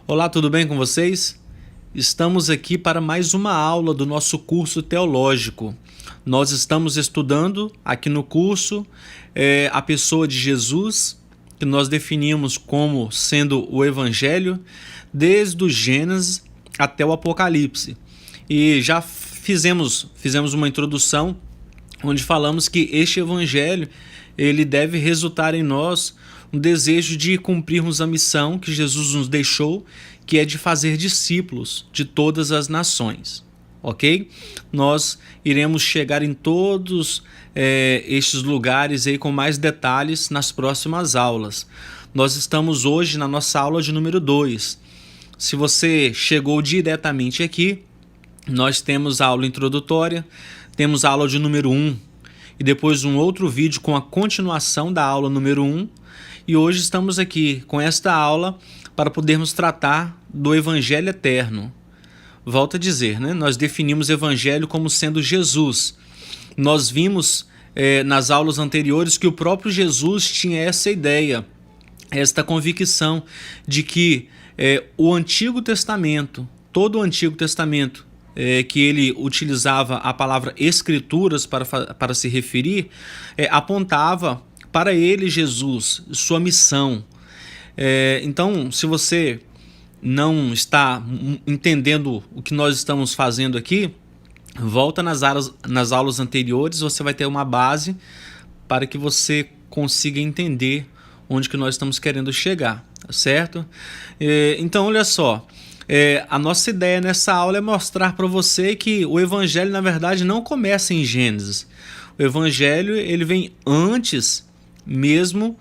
Olá, tudo bem com vocês? Estamos aqui para mais uma aula do nosso curso teológico. Nós estamos estudando aqui no curso a pessoa de Jesus, que nós definimos como sendo o Evangelho, desde o Gênesis até o Apocalipse. E já fizemos uma introdução onde falamos que este Evangelho ele deve resultar em nós um desejo de cumprirmos a missão que Jesus nos deixou, que é de fazer discípulos de todas as nações, ok? Nós iremos chegar em todos estes lugares aí com mais detalhes nas próximas aulas. Nós estamos hoje na nossa aula de número 2. Se você chegou diretamente aqui, nós temos a aula introdutória, temos a aula de número 1 e depois um outro vídeo com a continuação da aula número 1. E hoje estamos aqui com esta aula para podermos tratar do Evangelho Eterno. Volto a dizer, nós definimos Evangelho como sendo Jesus. Nós vimos nas aulas anteriores que o próprio Jesus tinha essa ideia, esta convicção de que o Antigo Testamento, todo o Antigo Testamento, que ele utilizava a palavra Escrituras para se referir, apontava para ele, Jesus, sua missão. Então, se você não está entendendo o que nós estamos fazendo aqui, volta nas aulas anteriores, você vai ter uma base para que você consiga entender onde que nós estamos querendo chegar, certo? Então, olha só, a nossa ideia nessa aula é mostrar para você que o Evangelho, na verdade, não começa em Gênesis. O Evangelho ele vem antes mesmo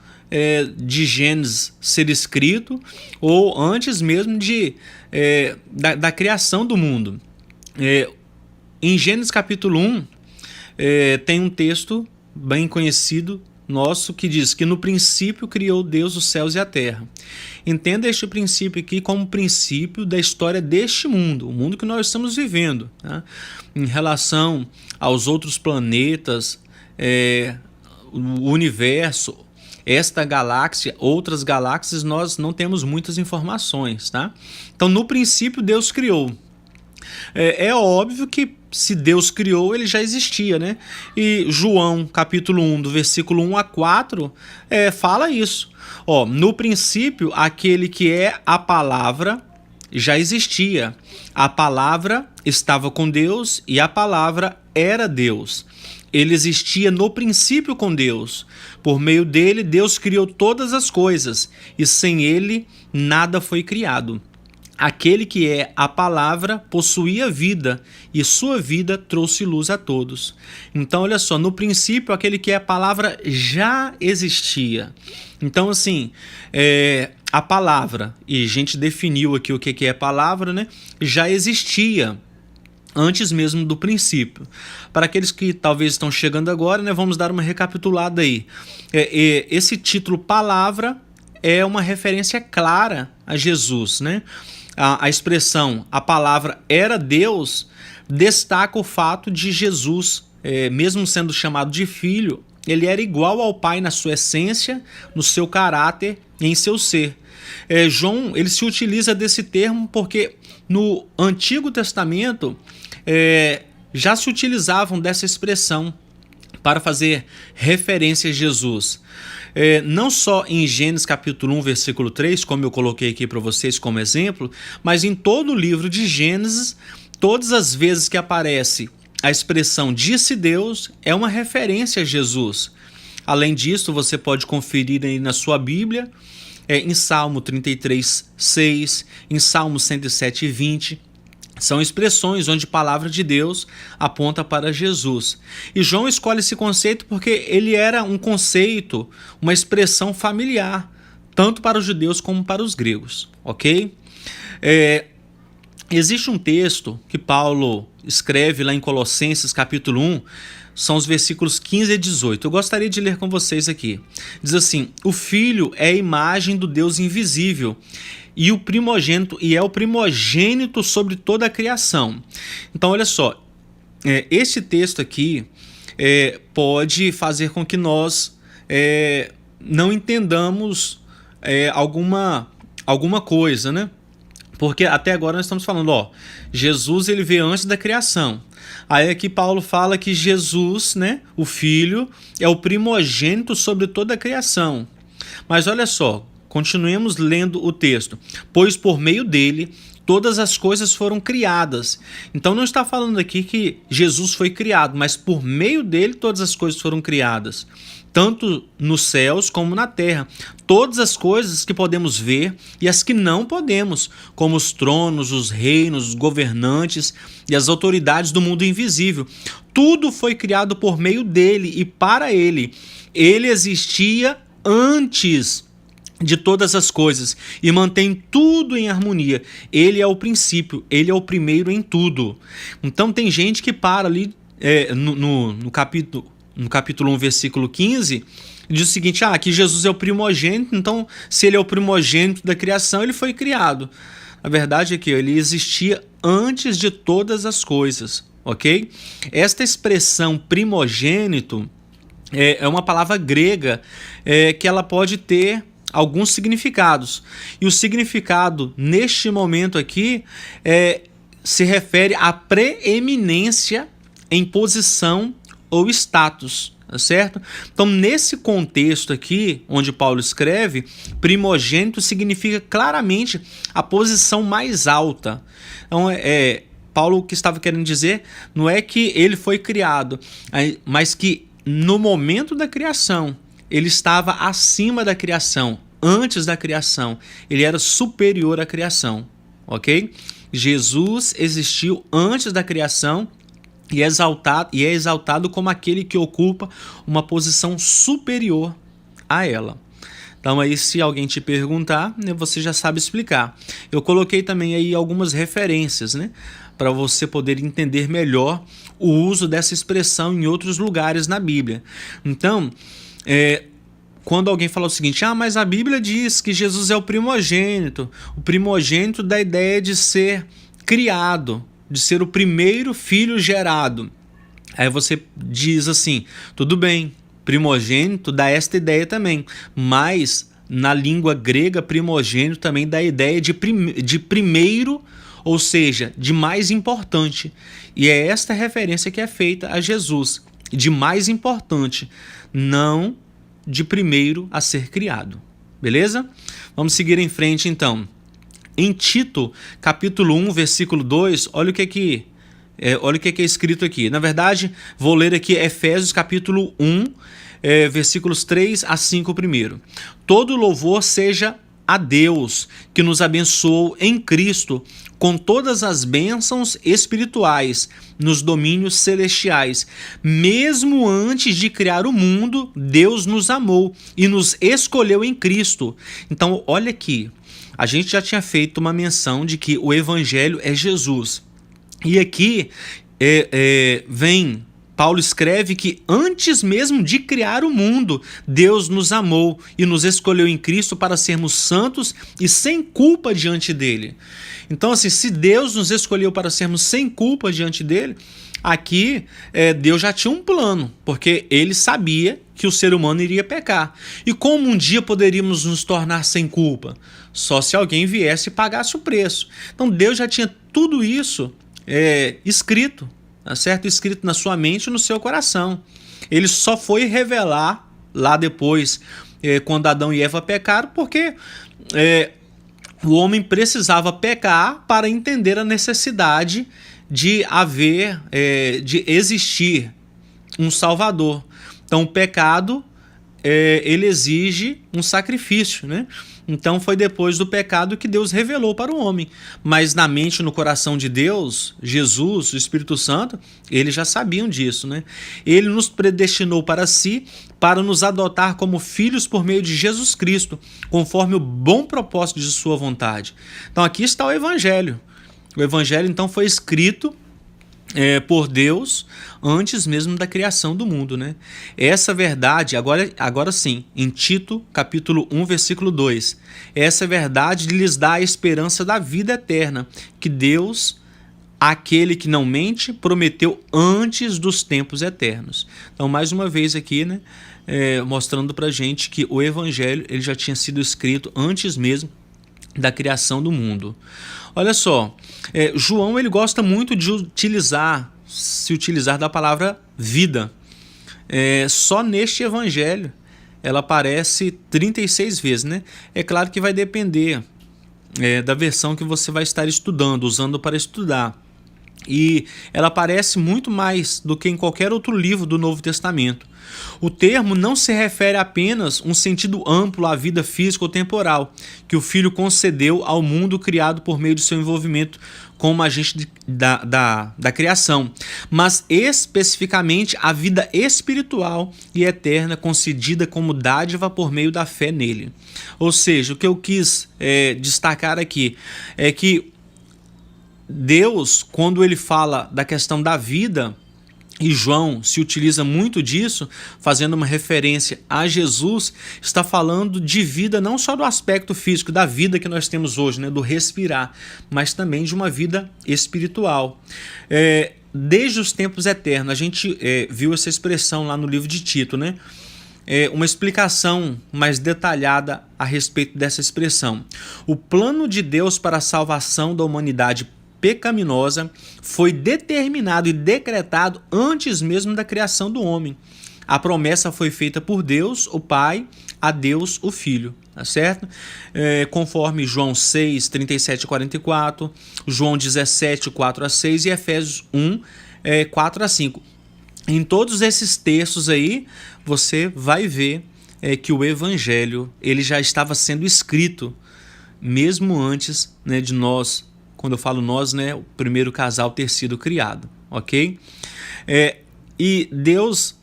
de Gênesis ser escrito, ou antes mesmo da criação do mundo. Em Gênesis capítulo 1, tem um texto bem conhecido nosso que diz que no princípio criou Deus os céus e a terra. Entenda este princípio aqui como princípio da história deste mundo, o mundo que nós estamos vivendo, em relação aos outros planetas, o universo, esta galáxia, outras galáxias, nós não temos muitas informações, tá? Então, no princípio, Deus criou. É óbvio que se Deus criou, ele já existia, né? E João, capítulo 1, do versículo 1 a 4, fala isso. No princípio, aquele que é a palavra já existia. A palavra estava com Deus e a palavra era Deus. Ele existia no princípio com Deus. Por meio dele, Deus criou todas as coisas, e sem ele, nada foi criado. Aquele que é a palavra possuía vida, e sua vida trouxe luz a todos. Então, olha só, no princípio, aquele que é a palavra já existia. Então, assim, a palavra, e a gente definiu aqui o que é palavra, já existia antes mesmo do princípio. Para aqueles que talvez estão chegando agora, vamos dar uma recapitulada aí. Esse título palavra é uma referência clara a Jesus, A expressão a palavra era Deus destaca o fato de Jesus, mesmo sendo chamado de filho, ele era igual ao Pai na sua essência, no seu caráter e em seu ser. João ele se utiliza desse termo porque no Antigo Testamento já se utilizavam dessa expressão para fazer referência a Jesus. Não só em Gênesis capítulo 1, versículo 3, como eu coloquei aqui para vocês como exemplo, mas em todo o livro de Gênesis, todas as vezes que aparece a expressão disse Deus, é uma referência a Jesus. Além disso, você pode conferir aí na sua Bíblia, em Salmo 33, 6, em Salmo 107, 20, são expressões onde a palavra de Deus aponta para Jesus. E João escolhe esse conceito porque ele era um conceito, uma expressão familiar, tanto para os judeus como para os gregos, ok? Existe um texto que Paulo escreve lá em Colossenses capítulo 1, são os versículos 15 e 18. Eu gostaria de ler com vocês aqui. Diz assim: o Filho é a imagem do Deus invisível, e é o primogênito sobre toda a criação. Então, olha só, esse texto aqui pode fazer com que nós não entendamos alguma coisa, Porque até agora nós estamos falando, Jesus ele veio antes da criação. Aí aqui Paulo fala que Jesus, né, o Filho, é o primogênito sobre toda a criação. Mas olha só, continuemos lendo o texto. Pois por meio dele todas as coisas foram criadas. Então não está falando aqui que Jesus foi criado, mas por meio dele todas as coisas foram criadas, tanto nos céus como na terra. Todas as coisas que podemos ver e as que não podemos, como os tronos, os reinos, os governantes e as autoridades do mundo invisível. Tudo foi criado por meio dele e para ele. Ele existia antes de todas as coisas e mantém tudo em harmonia. Ele é o princípio, ele é o primeiro em tudo. Então tem gente que para ali no capítulo 1, versículo 15, diz o seguinte, que Jesus é o primogênito, então se ele é o primogênito da criação, ele foi criado. A verdade é que ele existia antes de todas as coisas, ok? Esta expressão primogênito é uma palavra grega que ela pode ter alguns significados. E o significado neste momento aqui se refere à preeminência em posição ou status, tá certo? Então, nesse contexto aqui, onde Paulo escreve, primogênito significa claramente a posição mais alta. Então, Paulo o que estava querendo dizer não é que ele foi criado, mas que no momento da criação, ele estava acima da criação, antes da criação, ele era superior à criação, ok? Jesus existiu antes da criação e é exaltado como aquele que ocupa uma posição superior a ela. Então aí, se alguém te perguntar, você já sabe explicar. Eu coloquei também aí algumas referências, né, para você poder entender melhor o uso dessa expressão em outros lugares na Bíblia. Então, quando alguém fala o seguinte, mas a Bíblia diz que Jesus é o primogênito da ideia de ser criado, de ser o primeiro filho gerado. Aí você diz assim, tudo bem, primogênito dá esta ideia também, mas na língua grega primogênito também dá a ideia de primeiro, ou seja, de mais importante. E é esta referência que é feita a Jesus, de mais importante, não de primeiro a ser criado. Beleza? Vamos seguir em frente então. Em Tito, capítulo 1, versículo 2, olha o que é escrito aqui. Na verdade, vou ler aqui Efésios capítulo 1, versículos 3 a 5 primeiro. Todo louvor seja a Deus, que nos abençoou em Cristo com todas as bênçãos espirituais nos domínios celestiais. Mesmo antes de criar o mundo, Deus nos amou e nos escolheu em Cristo. Então, olha aqui, a gente já tinha feito uma menção de que o Evangelho é Jesus. E aqui Paulo escreve que antes mesmo de criar o mundo, Deus nos amou e nos escolheu em Cristo para sermos santos e sem culpa diante dele. Então, assim, se Deus nos escolheu para sermos sem culpa diante dele, aqui Deus já tinha um plano, porque ele sabia que o ser humano iria pecar. E como um dia poderíamos nos tornar sem culpa? Só se alguém viesse e pagasse o preço. Então Deus já tinha tudo isso escrito, tá certo? Escrito na sua mente e no seu coração. Ele só foi revelar lá depois, quando Adão e Eva pecaram, porque o homem precisava pecar para entender a necessidade de de existir um Salvador. Então o pecado, ele exige um sacrifício, né? Então foi depois do pecado que Deus revelou para o homem. Mas na mente e no coração de Deus, Jesus, o Espírito Santo, eles já sabiam disso, né? Ele nos predestinou para si, para nos adotar como filhos por meio de Jesus Cristo, conforme o bom propósito de sua vontade. Então aqui está o Evangelho. O Evangelho então foi escrito por Deus antes mesmo da criação do mundo, né? Essa verdade, agora sim, em Tito, capítulo 1, versículo 2, essa verdade lhes dá a esperança da vida eterna, que Deus, aquele que não mente, prometeu antes dos tempos eternos. Então, mais uma vez aqui, né, mostrando pra gente que o Evangelho ele já tinha sido escrito antes mesmo da criação do mundo. Olha só, João ele gosta muito de se utilizar da palavra vida. Só neste evangelho ela aparece 36 vezes, né? É claro que vai depender da versão que você vai estar estudando, usando para estudar. E ela aparece muito mais do que em qualquer outro livro do Novo Testamento. O termo não se refere apenas a um sentido amplo à vida física ou temporal que o Filho concedeu ao mundo criado por meio do seu envolvimento como agente da criação, mas especificamente a vida espiritual e eterna concedida como dádiva por meio da fé nele. Ou seja, o que eu quis destacar aqui é que Deus, quando ele fala da questão da vida, e João se utiliza muito disso, fazendo uma referência a Jesus, está falando de vida não só do aspecto físico, da vida que nós temos hoje, né, do respirar, mas também de uma vida espiritual. Desde os tempos eternos, a gente viu essa expressão lá no livro de Tito, né? Uma explicação mais detalhada a respeito dessa expressão. O plano de Deus para a salvação da humanidade pecaminosa foi determinado e decretado antes mesmo da criação do homem. A promessa foi feita por Deus, o Pai, a Deus, o Filho, tá certo? Conforme João 6, 37 e 44, João 17, 4 a 6 e Efésios 1, 4 a 5. Em todos esses textos aí, você vai ver que o Evangelho ele já estava sendo escrito mesmo antes, né, de nós. Quando eu falo nós, né, o primeiro casal ter sido criado, ok? E Deus,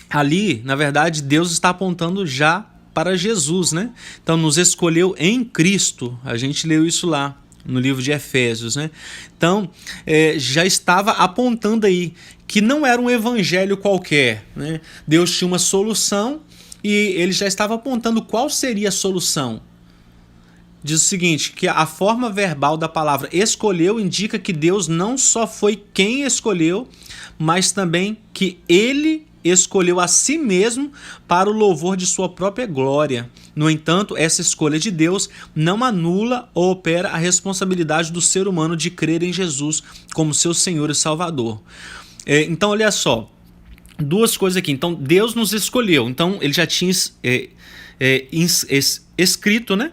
ali, na verdade, Deus está apontando já para Jesus, né? Então, nos escolheu em Cristo. A gente leu isso lá no livro de Efésios, né? Então, já estava apontando aí que não era um evangelho qualquer, né? Deus tinha uma solução e ele já estava apontando qual seria a solução. Diz o seguinte, que a forma verbal da palavra escolheu indica que Deus não só foi quem escolheu, mas também que ele escolheu a si mesmo para o louvor de sua própria glória. No entanto, essa escolha de Deus não anula ou opera a responsabilidade do ser humano de crer em Jesus como seu Senhor e Salvador. Então, olha só, duas coisas aqui. Então, Deus nos escolheu. Então, ele já tinha escrito, né?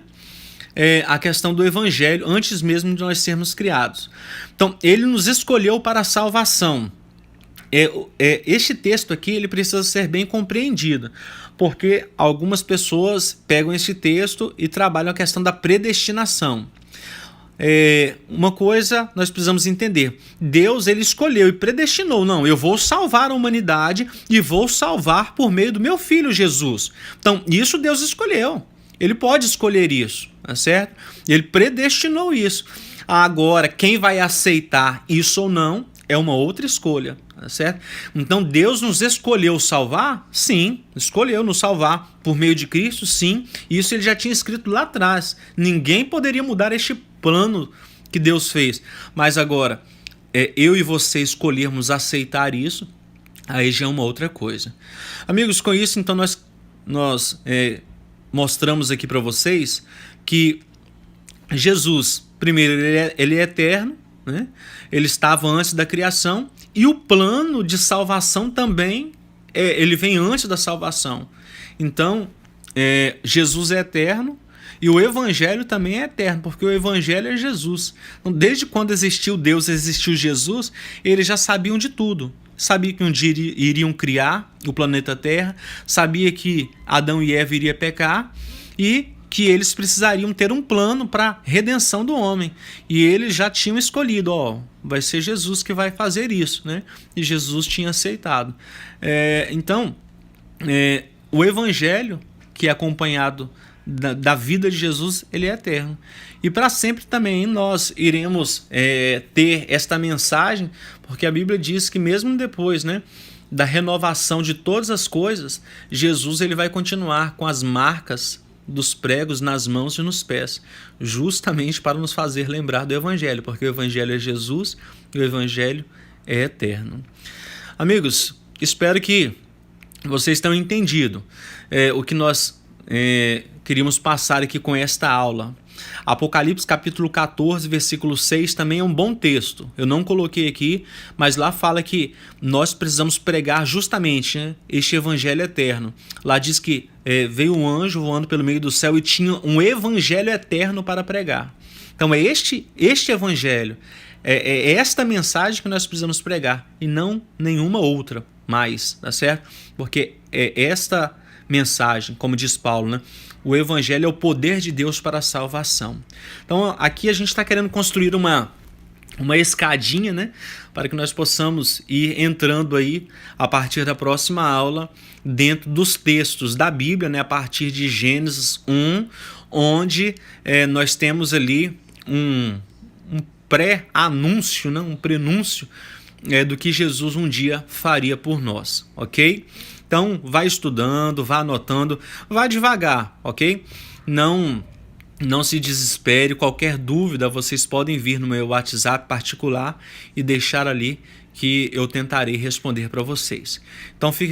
A questão do evangelho antes mesmo de nós sermos criados. Então, ele nos escolheu para a salvação. Este texto aqui ele precisa ser bem compreendido, porque algumas pessoas pegam esse texto e trabalham a questão da predestinação. Uma coisa nós precisamos entender: Deus ele escolheu e predestinou. Não, eu vou salvar a humanidade e vou salvar por meio do meu filho Jesus. Então, isso Deus escolheu. Ele pode escolher isso, tá certo? Ele predestinou isso. Agora, quem vai aceitar isso ou não é uma outra escolha, tá certo? Então, Deus nos escolheu salvar? Sim, escolheu nos salvar por meio de Cristo, sim. Isso ele já tinha escrito lá atrás. Ninguém poderia mudar este plano que Deus fez. Mas agora, eu e você escolhermos aceitar isso, aí já é uma outra coisa. Amigos, com isso, então, nós mostramos aqui para vocês que Jesus, primeiro, ele é eterno, né? Ele estava antes da criação e o plano de salvação também, ele vem antes da salvação. Então, Jesus é eterno e o Evangelho também é eterno, porque o Evangelho é Jesus. Então, desde quando existiu Deus, existiu Jesus, eles já sabiam de tudo. Sabia que um dia iriam criar o planeta Terra, sabia que Adão e Eva iriam pecar e que eles precisariam ter um plano para a redenção do homem. E eles já tinham escolhido, vai ser Jesus que vai fazer isso, né? E Jesus tinha aceitado. Então, o Evangelho, que é acompanhado da vida de Jesus, ele é eterno. E para sempre também nós iremos ter esta mensagem, porque a Bíblia diz que mesmo depois, né, da renovação de todas as coisas, Jesus ele vai continuar com as marcas dos pregos nas mãos e nos pés, justamente para nos fazer lembrar do Evangelho, porque o Evangelho é Jesus e o Evangelho é eterno. Amigos, espero que vocês tenham entendido o que nós queríamos passar aqui com esta aula. Apocalipse capítulo 14, versículo 6 também é um bom texto. Eu não coloquei aqui, mas lá fala que nós precisamos pregar justamente, né, este evangelho eterno. Lá diz que veio um anjo voando pelo meio do céu e tinha um evangelho eterno para pregar. Então é este evangelho, é esta mensagem que nós precisamos pregar e não nenhuma outra mais, tá certo? Porque é esta mensagem, como diz Paulo, né? O evangelho é o poder de Deus para a salvação. Então aqui a gente está querendo construir uma escadinha, né, para que nós possamos ir entrando aí a partir da próxima aula dentro dos textos da Bíblia, né, a partir de Gênesis 1, onde nós temos ali um pré-anúncio, né, um prenúncio do que Jesus um dia faria por nós, ok? Então, vai estudando, vá anotando, vá devagar, ok? Não se desespere. Qualquer dúvida, vocês podem vir no meu WhatsApp particular e deixar ali que eu tentarei responder para vocês. Então, fique